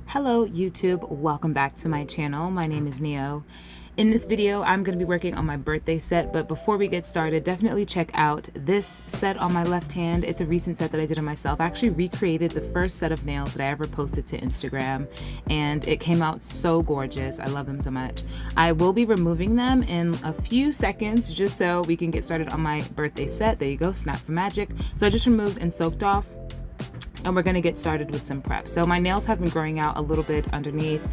Hello YouTube, welcome back to my channel. My name is Neo. In this video, I'm going to be working on my birthday set, but before we get started, definitely check out this set on my left hand. It's a recent set that I did on myself. I actually recreated the first set of nails that I ever posted to Instagram, and it came out so gorgeous. I love them so much. I will be removing them in a few seconds just so we can get started on my birthday set. There you go, Snap for Magic. So I just removed and soaked off, and we're gonna get started with some prep. So my nails have been growing out a little bit underneath,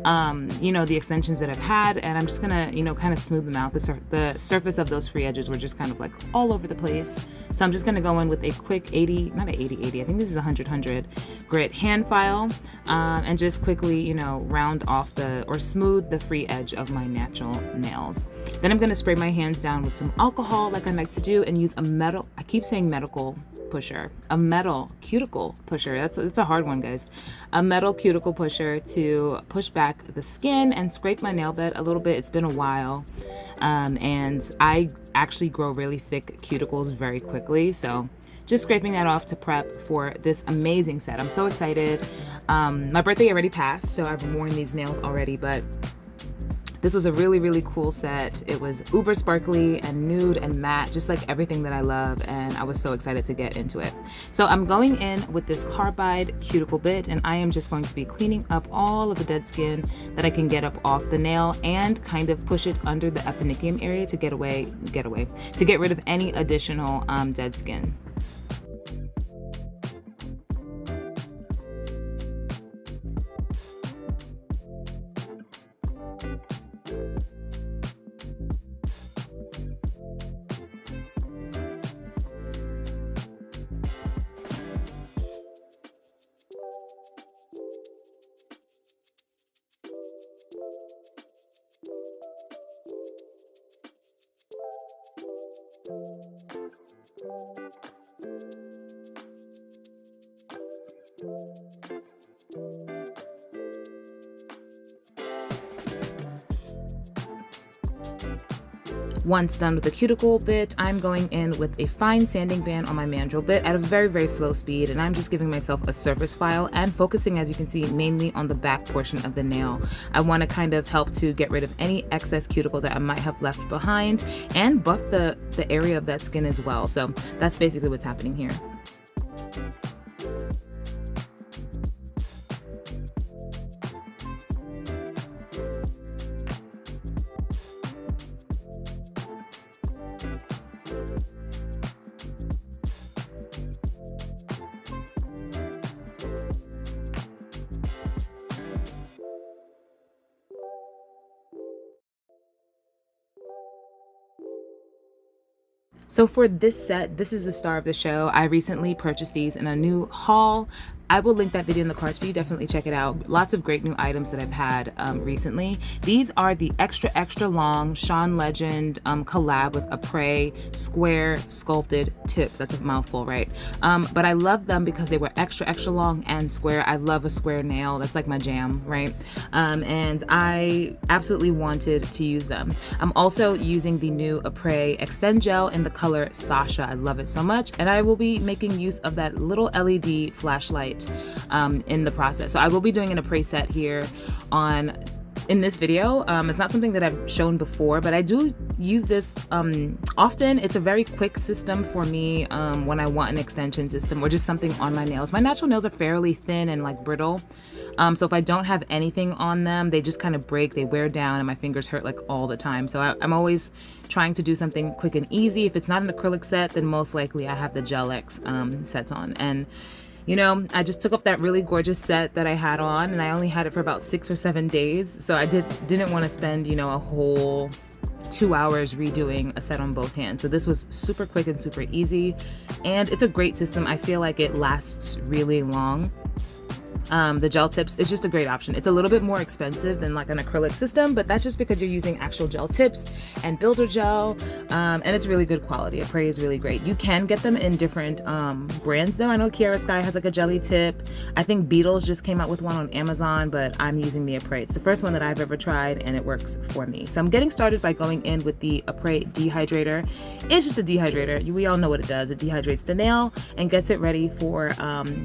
the extensions that I've had, and I'm just gonna, kind of smooth them out. The surface of those free edges were just kind of like all over the place. So I'm just gonna go in with a quick 80, not an 80, I think this is 100 grit hand file, and just quickly, round off or smooth the free edge of my natural nails. Then I'm gonna spray my hands down with some alcohol like I like to do, and use a metal, I keep saying medical pusher, a metal cuticle pusher. That's a hard one, guys. A metal cuticle pusher to push back the skin and scrape my nail bed a little bit. It's been a while, and I actually grow really thick cuticles very quickly, so just scraping that off to prep for this amazing set. I'm so excited. My birthday already passed, so I've worn these nails already, but this was a really, really cool set. It was uber sparkly and nude and matte, just like everything that I love, and I was so excited to get into it. So I'm going in with this carbide cuticle bit, and I am just going to be cleaning up all of the dead skin that I can get up off the nail and kind of push it under the eponychium area to get rid of any additional dead skin. Once done with the cuticle bit, I'm going in with a fine sanding band on my mandrel bit at a very, very slow speed, and I'm just giving myself a surface file and focusing, as you can see, mainly on the back portion of the nail. I want to kind of help to get rid of any excess cuticle that I might have left behind and buff the area of that skin as well. So that's basically what's happening here. So for this set, this is the star of the show. I recently purchased these in a new haul. I will link that video in the cards for you. Definitely check it out. Lots of great new items that I've had recently. These are the extra, extra long Sean Legend collab with Apres square sculpted tips. That's a mouthful, right? But I love them because they were extra, extra long and square. I love a square nail. That's like my jam, right? And I absolutely wanted to use them. I'm also using the new Apres Extend Gel in the color Sasha. I love it so much. And I will be making use of that little LED flashlight in the process. So I will be doing an Apres set here in this video. It's not something that I've shown before, but I do use this often. It's a very quick system for me when I want an extension system or just something on my nails. My natural nails are fairly thin and like brittle. So if I don't have anything on them, they just kind of break, they wear down, and my fingers hurt like all the time. So I'm always trying to do something quick and easy. If it's not an acrylic set, then most likely I have the Gel X sets on. And I just took off that really gorgeous set that I had on, and I only had it for about 6 or 7 days. So I didn't want to spend, a whole 2 hours redoing a set on both hands. So this was super quick and super easy, and it's a great system. I feel like it lasts really long. The gel tips is just a great option. It's a little bit more expensive than like an acrylic system, but that's just because you're using actual gel tips and builder gel, and it's really good quality. Apres is really great. You can get them in different brands though. I know Kiara Sky has like a jelly tip. I think Beatles just came out with one on Amazon, but I'm using the Apres. It's the first one that I've ever tried, and it works for me. So I'm getting started by going in with the Apres dehydrator. It's just a dehydrator. We all know what it does. It dehydrates the nail and gets it ready for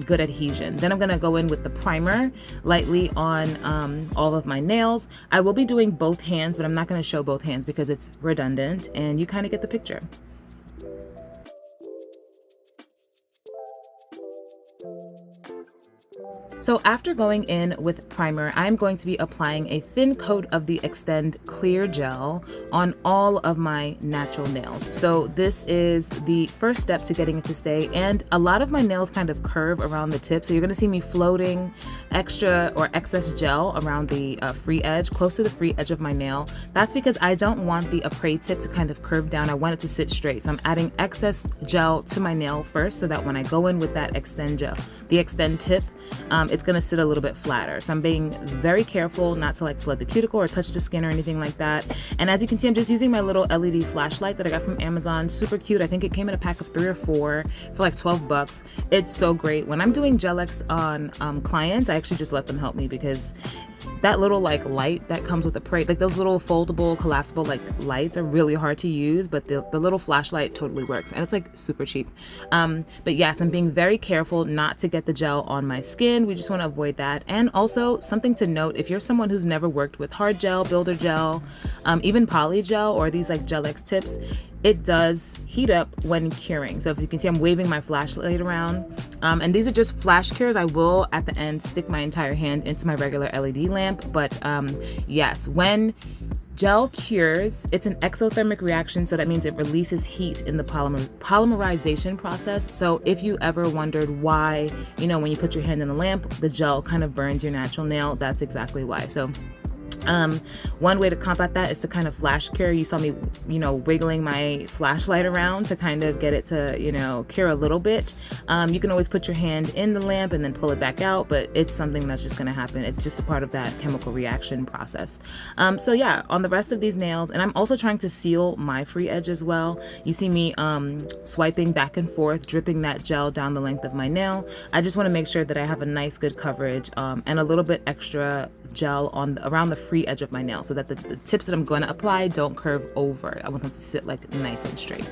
good adhesion. Then I'm gonna go in with with the primer lightly on all of my nails. I will be doing both hands, but I'm not going to show both hands because it's redundant, and you kind of get the picture. So after going in with primer, I'm going to be applying a thin coat of the Extend Clear Gel on all of my natural nails. So this is the first step to getting it to stay, and a lot of my nails kind of curve around the tip, so you're gonna see me floating extra or excess gel around the free edge, close to the free edge of my nail. That's because I don't want the Apres tip to kind of curve down. I want it to sit straight. So I'm adding excess gel to my nail first so that when I go in with that Extend gel, the Extend tip, it's gonna sit a little bit flatter. So I'm being very careful not to like flood the cuticle or touch the skin or anything like that. And as you can see, I'm just using my little LED flashlight that I got from Amazon. Super cute. I think it came in a pack of 3 or 4 for like 12 bucks. It's so great. When I'm doing Gel-X on clients, I actually just let them help me because that little like light that comes with the Apres, like those little foldable, collapsible like lights are really hard to use, but the little flashlight totally works, and it's like super cheap. But yes, I'm being very careful not to get the gel on my skin. We just want to avoid that. And also something to note, if you're someone who's never worked with hard gel, builder gel, even poly gel, or these like Gel-X tips, it does heat up when curing. So if you can see, I'm waving my flashlight around. And these are just flash cures. I will at the end stick my entire hand into my regular LED lamp. But yes, when gel cures, it's an exothermic reaction, so that means it releases heat in the polymerization process. So if you ever wondered why, you know, when you put your hand in the lamp, the gel kind of burns your natural nail, that's exactly why. So one way to combat that is to kind of flash cure. You saw me, you know, wiggling my flashlight around to kind of get it to, you know, cure a little bit. You can always put your hand in the lamp and then pull it back out, but it's something that's just going to happen. It's just a part of that chemical reaction process. So yeah, on the rest of these nails, and I'm also trying to seal my free edge as well. You see me swiping back and forth, dripping that gel down the length of my nail. I just want to make sure that I have a nice good coverage and a little bit extra gel on around the free edge of my nail so that the tips that I'm going to apply don't curve over. I want them to sit like nice and straight.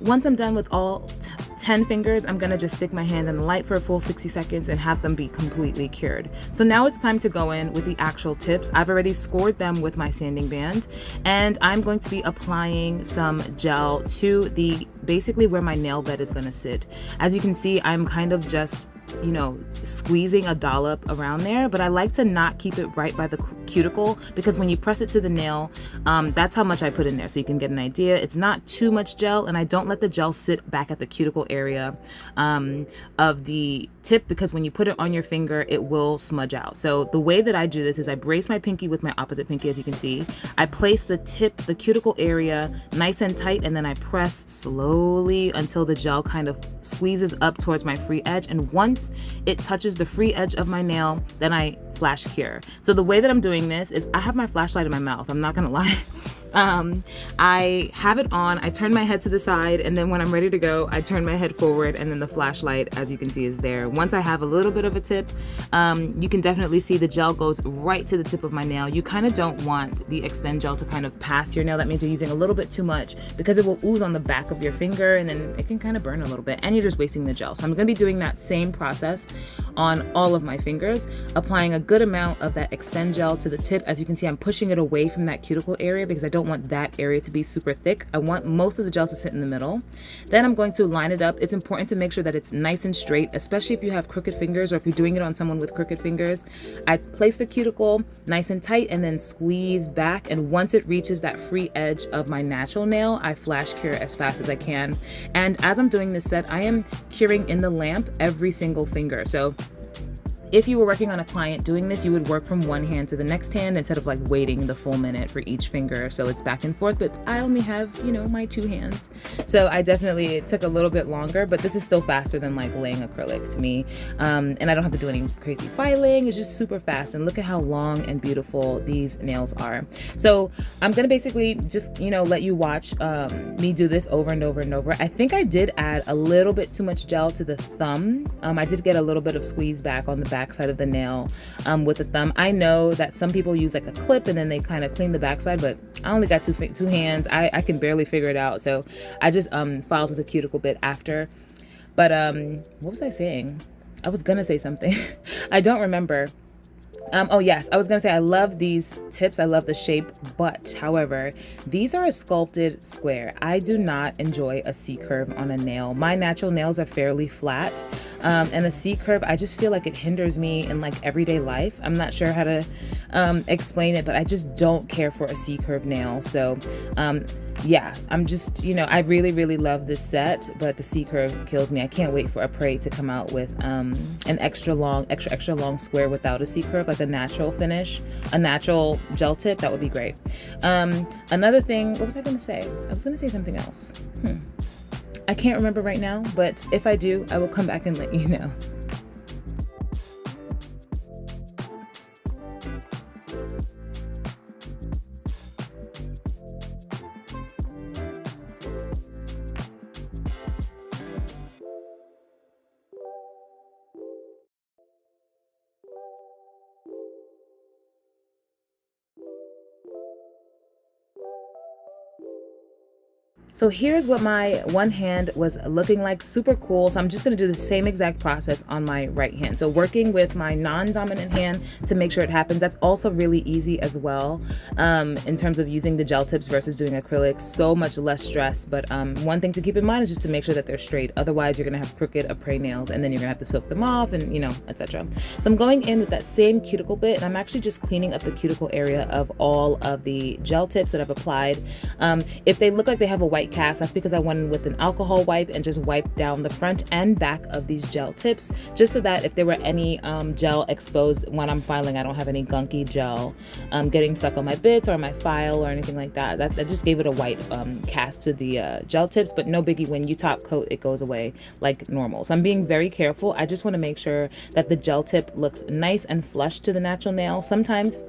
Once I'm done with all 10 fingers, I'm gonna just stick my hand in the light for a full 60 seconds and have them be completely cured. So now it's time to go in with the actual tips. I've already scored them with my sanding band, and I'm going to be applying some gel to basically where my nail bed is gonna sit. As you can see, I'm kind of just, you know, squeezing a dollop around there, but I like to not keep it right by the cuticle, because when you press it to the nail, that's how much I put in there, so you can get an idea. It's not too much gel, and I don't let the gel sit back at the cuticle area of the tip, because when you put it on your finger, it will smudge out. So the way that I do this is I brace my pinky with my opposite pinky, as you can see. I place the tip, the cuticle area, nice and tight, and then I press slowly until the gel kind of squeezes up towards my free edge, and once it touches the free edge of my nail, then I flash cure. So the way that I'm doing this is I have my flashlight in my mouth. I'm not gonna lie. I have it on, I turn my head to the side, and then when I'm ready to go, I turn my head forward, and then the flashlight, as you can see, is there. Once I have a little bit of a tip, you can definitely see the gel goes right to the tip of my nail. You kind of don't want the Extend gel to kind of pass your nail. That means you're using a little bit too much because it will ooze on the back of your finger, and then it can kind of burn a little bit, and you're just wasting the gel. So I'm gonna be doing that same process on all of my fingers, applying a good amount of that Extend gel to the tip. As you can see, I'm pushing it away from that cuticle area because I don't want that area to be super thick. I want most of the gel to sit in the middle. Then I'm going to line it up. It's important to make sure that it's nice and straight, especially if you have crooked fingers or if you're doing it on someone with crooked fingers. I place the cuticle nice and tight and then squeeze back. And once it reaches that free edge of my natural nail, I flash cure as fast as I can. And as I'm doing this set, I am curing in the lamp every single finger. So if you were working on a client doing this, you would work from one hand to the next hand instead of like waiting the full minute for each finger. So it's back and forth, but I only have, you know, my two hands. So it took a little bit longer, but this is still faster than like laying acrylic to me. And I don't have to do any crazy filing. It's just super fast. And look at how long and beautiful these nails are. So I'm gonna basically just, you know, let you watch me do this over and over and over. I think I did add a little bit too much gel to the thumb. I did get a little bit of squeeze back on the back side of the nail with the thumb. I know that some people use like a clip and then they kind of clean the backside, but I only got two hands. I can barely figure it out, so I just filed with the cuticle bit after. But what was I saying? I was gonna say something. I don't remember. Oh yes, I was gonna say I love these tips. I love the shape, but however, these are a sculpted square. I do not enjoy a C curve on a nail. My natural nails are fairly flat, and a C curve, I just feel like it hinders me in like everyday life. I'm not sure how to explain it, but I just don't care for a C curve nail. So yeah, I'm just, you know, I really, really love this set, but the C curve kills me. I can't wait for Apres to come out with an extra long square without a C curve, like a natural finish, a natural gel tip. That would be great. Another thing, what was I gonna say? I was gonna say something else. I can't remember right now, but if I do, I will come back and let you know. So here's what my one hand was looking like, super cool. So I'm just gonna do the same exact process on my right hand. So working with my non-dominant hand to make sure it happens. That's also really easy as well in terms of using the gel tips versus doing acrylics. So much less stress, but one thing to keep in mind is just to make sure that they're straight. Otherwise you're gonna have crooked Apres nails and then you're gonna have to soak them off and, you know, etc. So I'm going in with that same cuticle bit and I'm actually just cleaning up the cuticle area of all of the gel tips that I've applied. If they look like they have a white cast, that's because I went in with an alcohol wipe and just wiped down the front and back of these gel tips, just so that if there were any gel exposed when I'm filing, I don't have any gunky gel getting stuck on my bits or my file or anything like that. That just gave it a white cast to the gel tips, but no biggie. When you top coat, it goes away like normal. So I'm being very careful. I just want to make sure that the gel tip looks nice and flush to the natural nail. Sometimes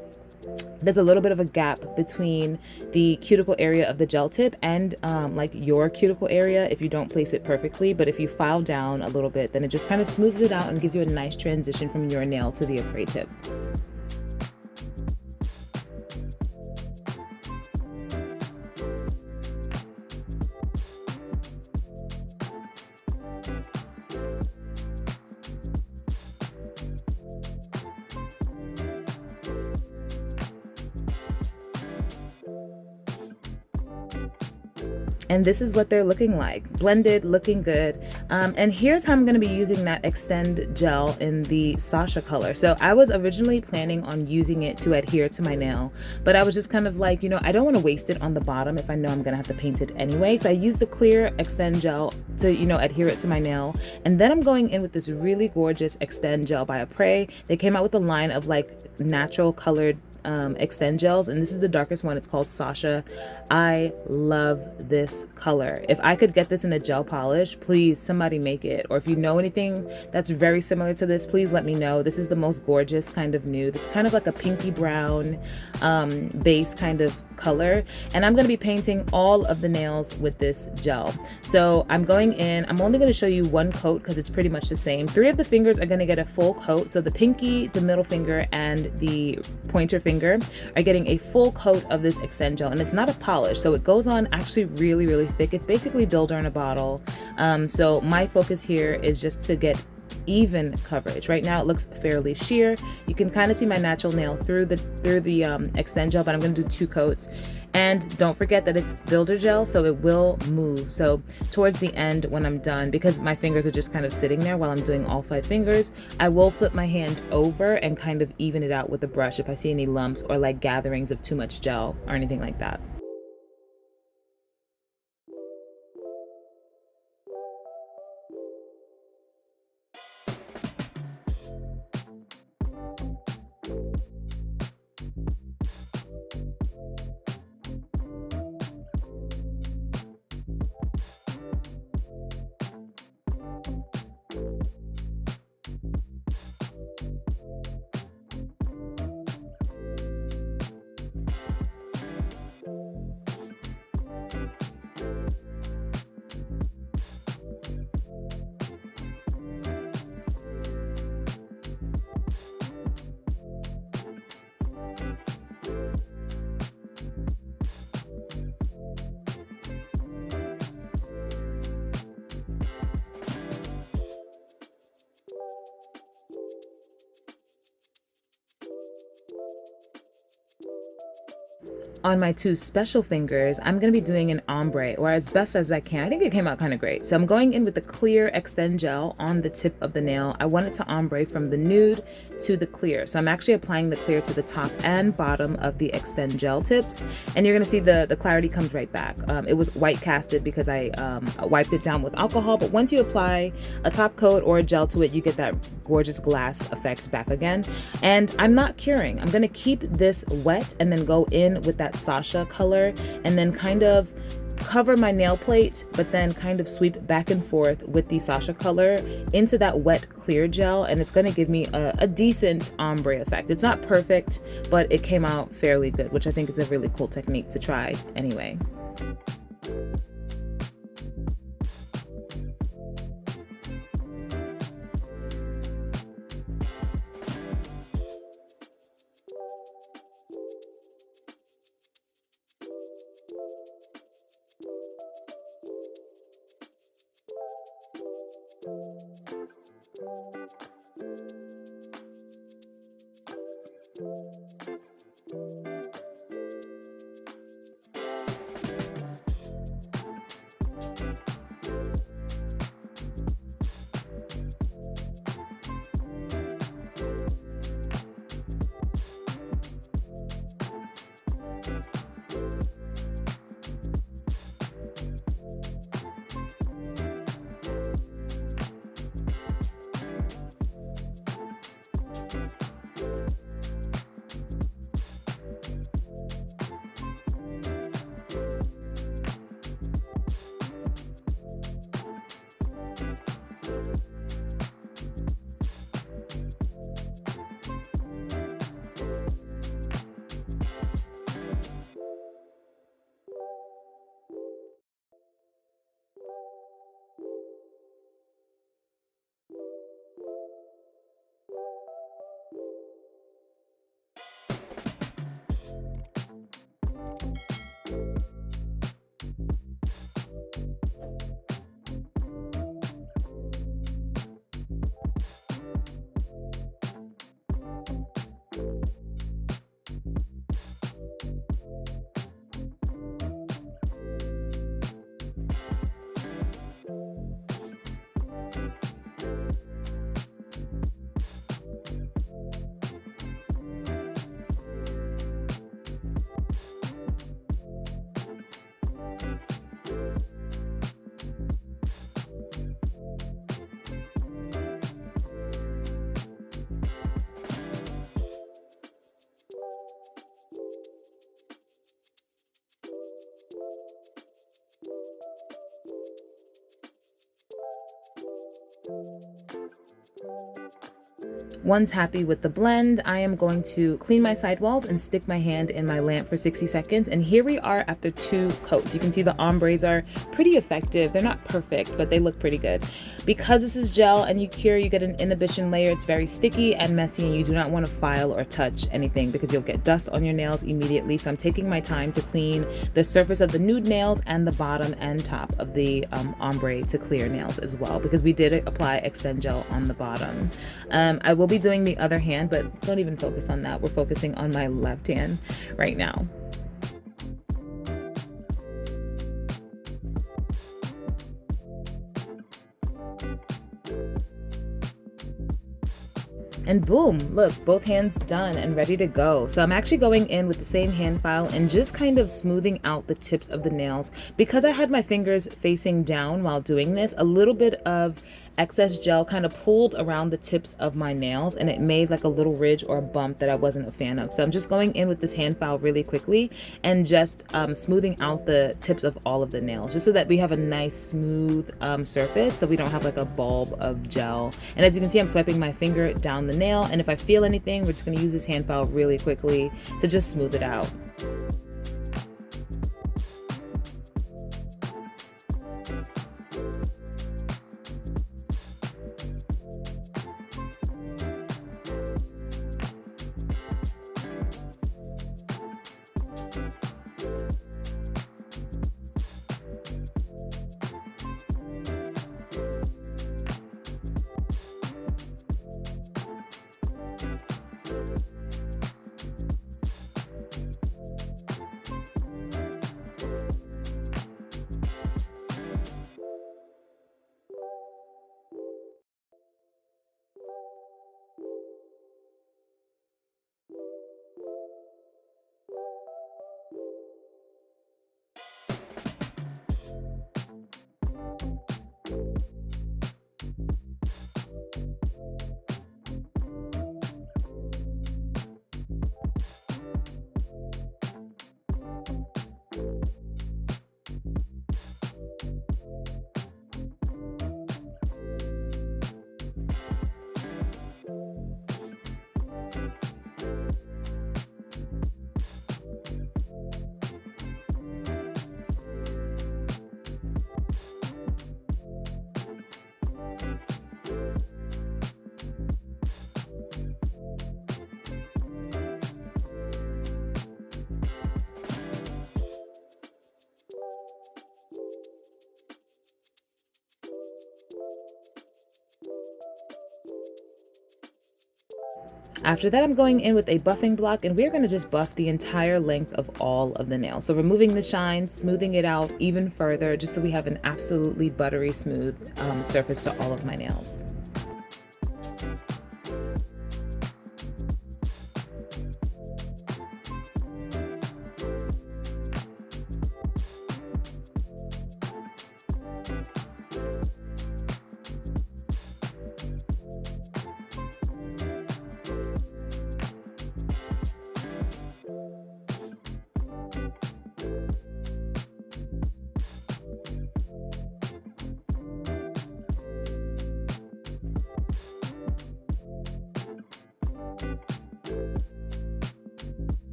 there's a little bit of a gap between the cuticle area of the gel tip and like your cuticle area if you don't place it perfectly, but if you file down a little bit, then it just kind of smooths it out and gives you a nice transition from your nail to the Apres tip. And this is what they're looking like, blended, looking good. And here's how I'm gonna be using that Extend gel in the Sasha color. So I was originally planning on using it to adhere to my nail, but I was just kind of like, you know, I don't wanna waste it on the bottom if I know I'm gonna have to paint it anyway. So I used the clear Extend gel to, you know, adhere it to my nail. And then I'm going in with this really gorgeous Extend gel by Apres. They came out with a line of like natural colored extend gels, and this is the darkest one. It's called Sasha. I love this color. If I could get this in a gel polish, please somebody make it. Or if you know anything that's very similar to this, please let me know. This is the most gorgeous kind of nude. It's kind of like a pinky brown base kind of color, and I'm going to be painting all of the nails with this gel. So I'm going in, I'm only going to show you one coat because it's pretty much the same. 3 of the fingers are going to get a full coat. So the pinky, the middle finger, and the pointer finger are getting a full coat of this extend gel, and it's not a polish, so it goes on actually really, really thick. It's basically builder in a bottle. So my focus here is just to get even coverage. Right now it looks fairly sheer. You can kind of see my natural nail through the extend gel, but I'm going to do 2 coats. And don't forget that it's builder gel, so it will move. So towards the end when I'm done, because my fingers are just kind of sitting there while I'm doing all 5 fingers, I will flip my hand over and kind of even it out with a brush if I see any lumps or like gatherings of too much gel or anything like that. On my 2 special fingers, I'm going to be doing an ombre, or as best as I can. I think it came out kind of great. So I'm going in with the clear extend gel on the tip of the nail. I want it to ombre from the nude to the clear. So I'm actually applying the clear to the top and bottom of the extend gel tips. And you're going to see the clarity comes right back. It was white casted because I wiped it down with alcohol. But once you apply a top coat or a gel to it, you get that gorgeous glass effect back again. And I'm not curing. I'm going to keep this wet and then go in with that Sasha color and then kind of cover my nail plate, but then kind of sweep back and forth with the Sasha color into that wet clear gel, and it's going to give me a decent ombre effect. It's not perfect, but it came out fairly good, which I think is a really cool technique to try anyway. Once happy with the blend, I am going to clean my sidewalls and stick my hand in my lamp for 60 seconds. And here we are after 2 coats. You can see the ombres are pretty effective. They're not perfect, but they look pretty good. Because this is gel and you cure, you get an inhibition layer. It's very sticky and messy, and you do not want to file or touch anything because you'll get dust on your nails immediately. So I'm taking my time to clean the surface of the nude nails and the bottom and top of the ombre to clear nails as well, because we did apply Extend Gel on the bottom. I will be doing the other hand, but don't even focus on that. We're focusing on my left hand right now. And boom, look, both hands done and ready to go. So I'm actually going in with the same hand file and just kind of smoothing out the tips of the nails. Because I had my fingers facing down while doing this, a little bit of excess gel kind of pulled around the tips of my nails, and it made like a little ridge or a bump that I wasn't a fan of. So I'm just going in with this hand file really quickly and just smoothing out the tips of all of the nails, just so that we have a nice smooth surface, so we don't have like a bulb of gel. And as you can see, I'm swiping my finger down the nail, and if I feel anything, we're just going to use this hand file really quickly to just smooth it out. After that, I'm going in with a buffing block, and we're going to just buff the entire length of all of the nails. So removing the shine, smoothing it out even further, just so we have an absolutely buttery smooth surface to all of my nails.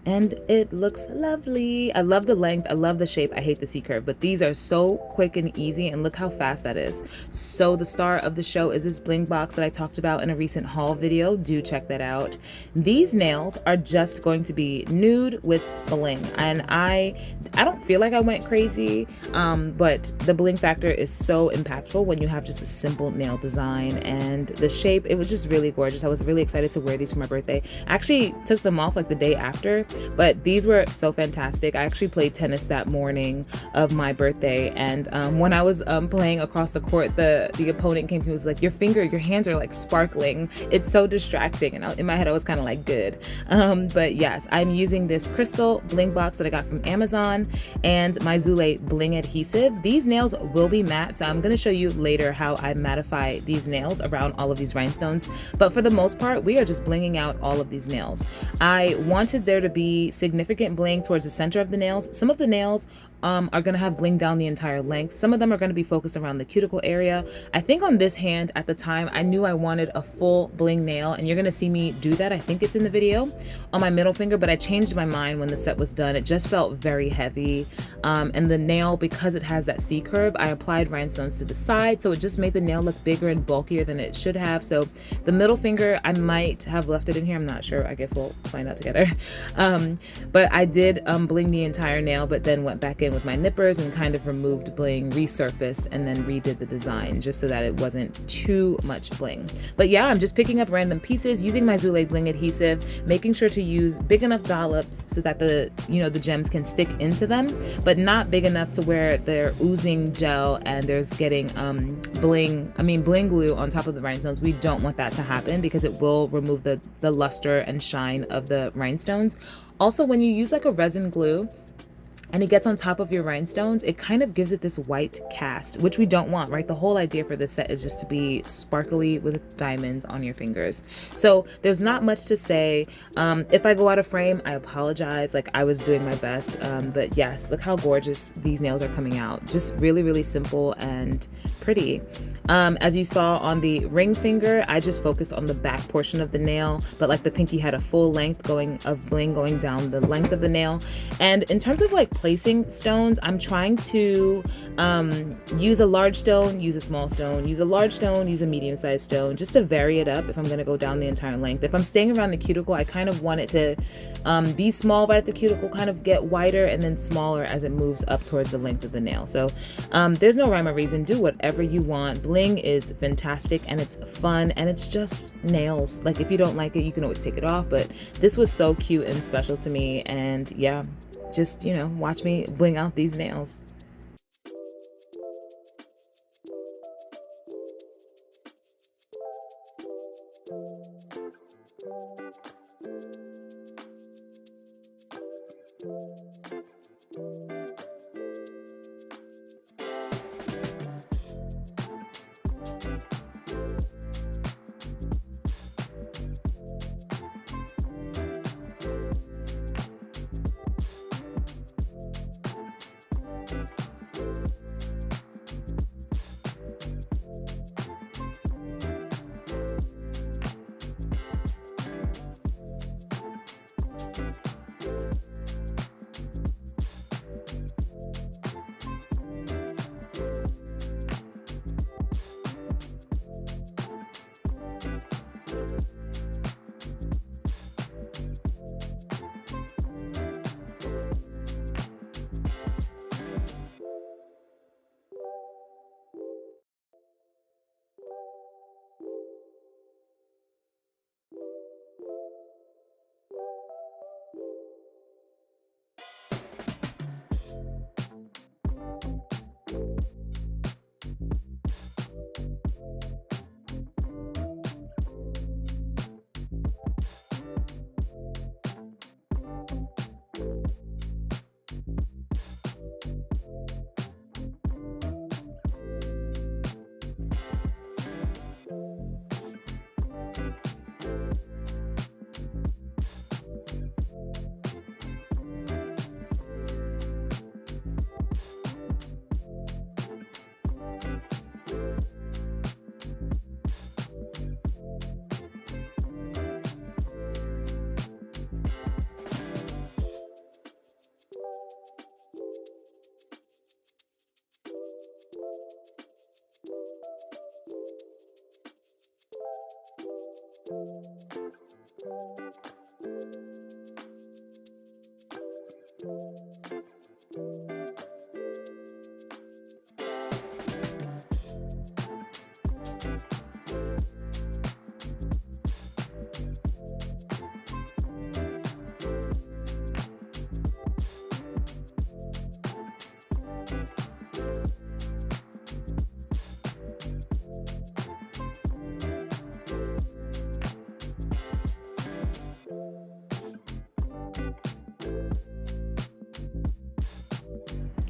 And it looks lovely. I love the length, I love the shape, I hate the C curve, but these are so quick and easy, and look how fast that is. So the star of the show is this bling box that I talked about in a recent haul video. Do check that out. These nails are just going to be nude with bling, and I don't feel like I went crazy, but the bling factor is so impactful when you have just a simple nail design, and the shape, it was just really gorgeous. I was really excited to wear these for my birthday. I actually took them off like the day after, But these were so fantastic. I actually played tennis that morning of my birthday, and when I was playing across the court, the opponent came to me and was like, your hands are like sparkling. It's so distracting. And in my head I was kind of like, good. But yes, I'm using this crystal bling box that I got from Amazon and my Zule bling adhesive. These nails will be matte, so I'm going to show you later how I mattify these nails around all of these rhinestones. But for the most part, we are just blinging out all of these nails. I wanted there to be significant bling towards the center of the nails. Some of the nails are going to have bling down the entire length. Some of them are going to be focused around the cuticle area. I think on this hand at the time, I knew I wanted a full bling nail, and you're going to see me do that. I think it's in the video on my middle finger, but I changed my mind when the set was done. It just felt very heavy. And the nail, because it has that C curve, I applied rhinestones to the side, so it just made the nail look bigger and bulkier than it should have. So the middle finger, I might have left it in here. I'm not sure. I guess we'll find out together. But I did bling the entire nail, but then went back in with my nippers and kind of removed bling, resurfaced, and then redid the design just so that it wasn't too much bling. But yeah, I'm just picking up random pieces, using my Zule bling adhesive, making sure to use big enough dollops so that the gems can stick into them, but not big enough to where they're oozing gel and there's getting bling glue on top of the rhinestones. We don't want that to happen because it will remove the luster and shine of the rhinestones. Also, when you use like a resin glue and it gets on top of your rhinestones, it kind of gives it this white cast, which we don't want, right? The whole idea for this set is just to be sparkly with diamonds on your fingers. So there's not much to say. If I go out of frame, I apologize. Like, I was doing my best. But yes, look how gorgeous these nails are coming out. Just really, really simple and pretty. As you saw on the ring finger, I just focused on the back portion of the nail, but like the pinky had a full length of bling going down the length of the nail. And in terms of like placing stones, I'm trying to use a large stone, use a small stone, use a large stone, use a medium-sized stone, just to vary it up if I'm going to go down the entire length. If I'm staying around the cuticle, I kind of want it to be small right at the cuticle, kind of get wider, and then smaller as it moves up towards the length of the nail. So there's no rhyme or reason. Do whatever you want. Bling is fantastic and it's fun and it's just nails. Like, if you don't like it, you can always take it off, but this was so cute and special to me. And yeah, just, watch me bling out these nails.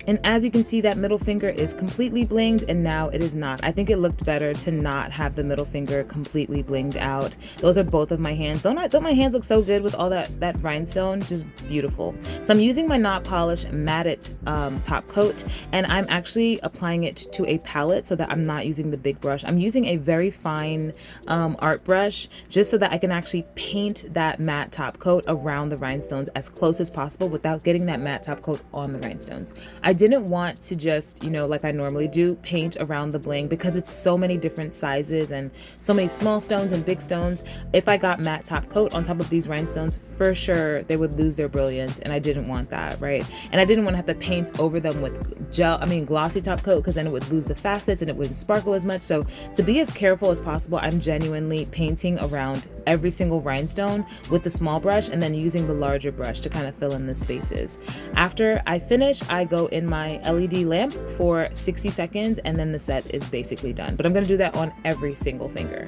And as you can see, that middle finger is completely blinged, and now it is not. I think it looked better to not have the middle finger completely blinged out. Those are both of my hands. Don't my hands look so good with all that rhinestone? Just beautiful. So I'm using my Not Polish matted top coat, and I'm actually applying it to a palette so that I'm not using the big brush. I'm using a very fine art brush just so that I can actually paint that matte top coat around the rhinestones as close as possible without getting that matte top coat on the rhinestones. I didn't want to just, you know, like I normally do, paint around the bling because it's so many different sizes and so many small stones and big stones. If I got matte top coat on top of these rhinestones, for sure they would lose their brilliance, and I didn't want that, right? And I didn't want to have to paint over them with glossy top coat, because then it would lose the facets and it wouldn't sparkle as much. So to be as careful as possible, I'm genuinely painting around every single rhinestone with the small brush and then using the larger brush to kind of fill in the spaces. After I finish, I go in my LED lamp for 60 seconds, and then the set is basically done. But I'm going to do that on every single finger.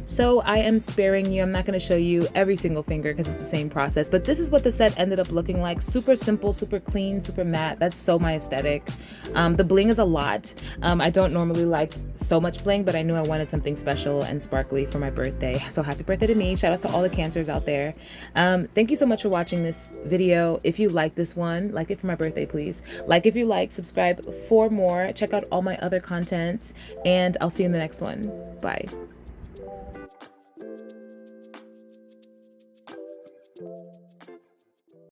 So I am sparing you. I'm not going to show you every single finger because it's the same process, but this is what the set ended up looking like. Super simple, super clean, super matte. That's so my aesthetic. The bling is a lot. I don't normally like so much bling, but I knew I wanted something special and sparkly for my birthday. So happy birthday to me. Shout out to all the Cancers out there. Thank you so much for watching this video. If you like this one, like it for my birthday, please. Like if you like, subscribe for more. Check out all my other content, and I'll see you in the next one. Bye.